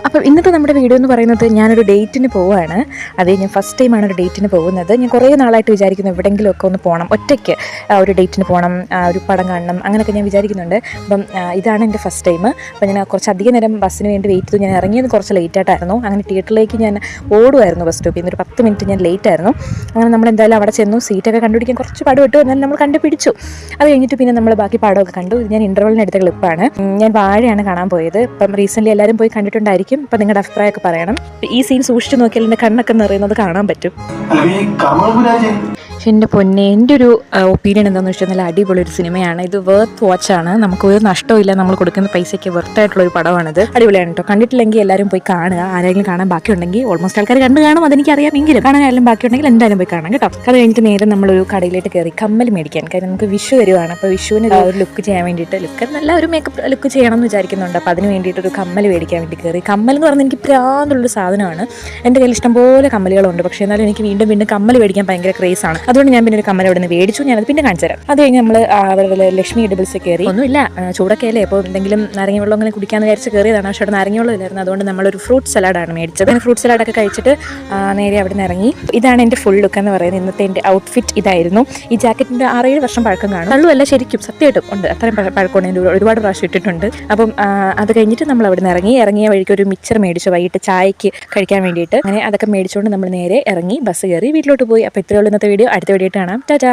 അപ്പോൾ ഇന്നത്തെ നമ്മുടെ വീഡിയോ എന്ന് പറയുന്നത് ഞാനൊരു ഡേറ്റിന് പോവുകയാണ്. അതേ ഞാൻ ഫസ്റ്റ് ടൈമാണ് ഒരു ഡേറ്റിന് പോകുന്നത്. ഞാൻ കുറേ നാളായിട്ട് വിചാരിക്കുന്നു എവിടെയെങ്കിലുമൊക്കെ ഒന്ന് പോകണം, ഒറ്റയ്ക്ക് ഒരു ഡേറ്റിന് പോകണം, ഒരു പടം കാണണം, അങ്ങനെയൊക്കെ ഞാൻ വിചാരിക്കുന്നുണ്ട്. അപ്പം ഇതാണ് എൻ്റെ ഫസ്റ്റ് ടൈം. അപ്പോൾ ഞാൻ കുറച്ചധികം നേരം ബസ്സിന് വേണ്ടി വെയിറ്റ് ചെയ്തു. ഞാൻ ഇറങ്ങിയത് കുറച്ച് ലേറ്റായിട്ടായിരുന്നു. അങ്ങനെ തിയേറ്ററിലേക്ക് ഞാൻ ഓടുമായിരുന്നു ബസ് സ്റ്റോപ്പിൽ നിന്ന്. ഒരു 10 മിനിറ്റ് ഞാൻ ലേറ്റായിരുന്നു. അങ്ങനെ നമ്മൾ എന്തായാലും അവിടെ ചെന്നു. സീറ്റൊക്കെ കണ്ടുപിടിക്കാൻ കുറച്ച് പാടുപെട്ടു, എന്നാലും നമ്മൾ കണ്ടുപിടിച്ചു. അത് കഴിഞ്ഞിട്ട് പിന്നെ നമ്മൾ ബാക്കി പാടമൊക്കെ കണ്ടു. ഇത് ഞാൻ ഇൻ്റർവെല്ലിന് എടുത്ത ക്ലിപ്പാണ്. ഞാൻ വാഴയാണ് കാണാൻ പോയത്. ഇപ്പം റീസെൻ്റ്ലി എല്ലാവരും പോയി കണ്ടിട്ടുണ്ടായിരിക്കും. അപ്പം നിങ്ങളുടെ അഭിപ്രായമൊക്കെ പറയണം. ഈ സീൻ സൂക്ഷിച്ച് നോക്കിയാൽ എൻ്റെ കണ്ണൊക്കെ നിറയുന്നത് കാണാൻ പറ്റും. പക്ഷെ എൻ്റെ പൊന്നെ, എൻ്റെ ഒരു ഒപ്പീനിയൻ എന്താണെന്ന് വെച്ചാൽ നല്ല അടിപൊളി ഒരു സിനിമയാണ്. ഇത് വർത്ത് വാച്ചാണ്. നമുക്ക് ഒരു നഷ്ടമില്ല. നമ്മൾ കൊടുക്കുന്ന പൈസയ്ക്ക് വർത്തായിട്ടുള്ളൊരു പടമാണിത്. അടിപൊളിയാണ് കേട്ടോ. കണ്ടിട്ടില്ലെങ്കിൽ എല്ലാവരും പോയി കാണുക. ആരെങ്കിലും കാണാൻ ബാക്കിയുണ്ടെങ്കിൽ, ഓൾമോസ്റ്റ് ആൾക്കാർ കണ്ടു കാണും, അതെനിക്കറിയാമെങ്കിലും കാണാനും ബാക്കിയുണ്ടെങ്കിൽ എന്തായാലും പോയി കാണാം കേട്ടോ. അത് കഴിഞ്ഞിട്ട് നേരെ നമ്മളൊരു കടയിലേക്ക് കയറി കമ്മൽ മേടിക്കാൻ. കാര്യം നമുക്ക് വിഷു വരുവാണ്. അപ്പോൾ വിഷുവിന് ഒരു ലുക്ക് ചെയ്യാൻ വേണ്ടിയിട്ട്, ലുക്ക് നല്ല ഒരു മേക്കപ്പ് ലുക്ക് ചെയ്യണം എന്ന് വിചാരിക്കുന്നുണ്ട്. അപ്പോൾ അതിന് വേണ്ടിയിട്ടൊരു കമ്മൽ മേടിക്കാൻ വേണ്ടി കയറി. കമ്മൽ എന്ന് പറഞ്ഞാൽ എനിക്ക് പ്രാന്തുള്ളൊരു സാധനമാണ്. എൻ്റെ കയ്യിൽ ഇഷ്ടംപോലെ കമ്മലുകളുണ്ട്. പക്ഷേ എന്നാലും എനിക്ക് വീണ്ടും കമ്മൽ മേടിക്കാൻ ഭയങ്കര ക്രേസാണ്. അതുകൊണ്ട് ഞാൻ പിന്നെ ഒരു കമ്മൽ അവിടെ നിന്ന് മേടിച്ചു. ഞാനത് പിന്നെ കാണിച്ചു തരാം. അത് കഴിഞ്ഞ് നമ്മൾ അവരുടെ ലക്ഷ്മി എഡിബിൾസ് കയറി. ഒന്നുമില്ല, ചൂടൊക്കെ അല്ലേ, അപ്പോൾ എന്തെങ്കിലും നാരങ്ങ വെള്ളം അങ്ങനെ കുടിക്കാമെന്ന് വിചാരിച്ച് കയറിയതാണ്. പക്ഷേ അവിടെ നാരങ്ങ വെള്ളം ഇല്ലായിരുന്നു. അതുകൊണ്ട് നമ്മളൊരു ഫ്രൂട്ട് സലാഡാണ് മേടിച്ചത്. അങ്ങനെ ഫ്രൂട്ട് സലാഡൊക്കെ കഴിച്ചിട്ട് നേരെ അവിടെ നിന്ന് ഇറങ്ങി. ഇതാണ് എൻ്റെ ഫുൾ ലുക്ക് എന്ന് പറയുന്നത്. ഇന്നത്തെ എൻ്റെ ഔട്ട്ഫിറ്റ് ഇതായിരുന്നു. ഈ ജാക്കറ്റിൻ്റെ 6-7 വർഷം പഴക്കം കാണും. കള്ളുമല്ല, ശരിക്കും സത്യമായിട്ടും ഉണ്ട്. അത്രയും പഴക്കമുണ്ട്. ഒരുപാട് പ്രാവശ്യം ഇട്ടിട്ടുണ്ട്. അപ്പം അത് കഴിഞ്ഞിട്ട് നമ്മൾ അവിടെ നിന്ന് ഇറങ്ങിയ വഴിക്ക് ഒരു മിക്സർ മേടിച്ചു വൈകിട്ട് ചായക്ക് കഴിക്കാൻ വേണ്ടിയിട്ട്. അങ്ങനെ അതൊക്കെ മേടിച്ചുകൊണ്ട് നമ്മൾ നേരെ ഇറങ്ങി ബസ് കയറി വീട്ടിലോട്ട് പോയി. അപ്പോൾ ഇത്രയുള്ള ഇന്നത്തെ വീഡിയോ. അടുത്ത വീഡിയോ കാണാം. ടാറ്റാ.